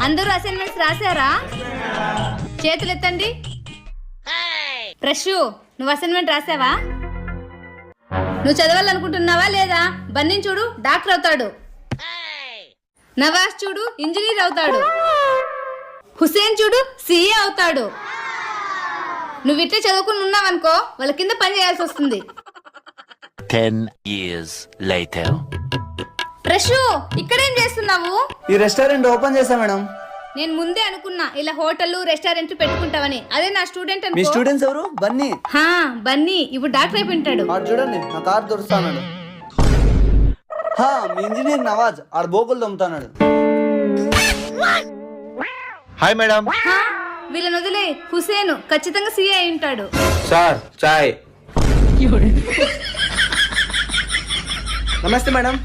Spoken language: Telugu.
అందరూ అసైన్మెంట్స్ రాశారా? చేతులు ఎత్తండి. ప్రశు, నువ్వు అసైన్మెంట్ రాసావా? నువ్వు చదవాలనుకుంటున్నావా లేదా? బన్నీని చూడు, డాక్టర్ అవుతాడు. నవాజ్ చూడు, ఇంజనీర్ అవుతాడు. హుసేన్ చూడు, సీఏ అవుతాడు. నువ్వు ఇట్లా చదువుకుని ఉన్నావనుకో, వాళ్ళ కింద పని చేయాల్సి వస్తుంది. 10 years later. ప్రశు, ఇక్కడేం చేస్తున్నావు? ఈ రెస్టారెంట్ ఓపెన్ చేశా మేడం. నేను ముందే అనుకున్నా ఇలా హోటల్ రెస్టారెంట్ పెట్టుకుంటావని. అదే నా స్టూడెంట్ మీ అనుకో. స్టూడెంట్స్ ఎవరు? బన్నీ. బన్నీ ఇప్పుడు డాక్టర్ అయిపోయింటాడు. ఆడు చూడండి, నా కార్ దొరుకుతాడు. మీ ఇంజనీర్ నవాజ్ ఆడ బోకులు దమ్ముతాడు. Hi madam. వీళ్ళని వదిలే. హుసేన్ ఖచ్చితంగా సీఏ అయి ఉంటాడు. సార్ చాయ్. నమస్తే మేడం.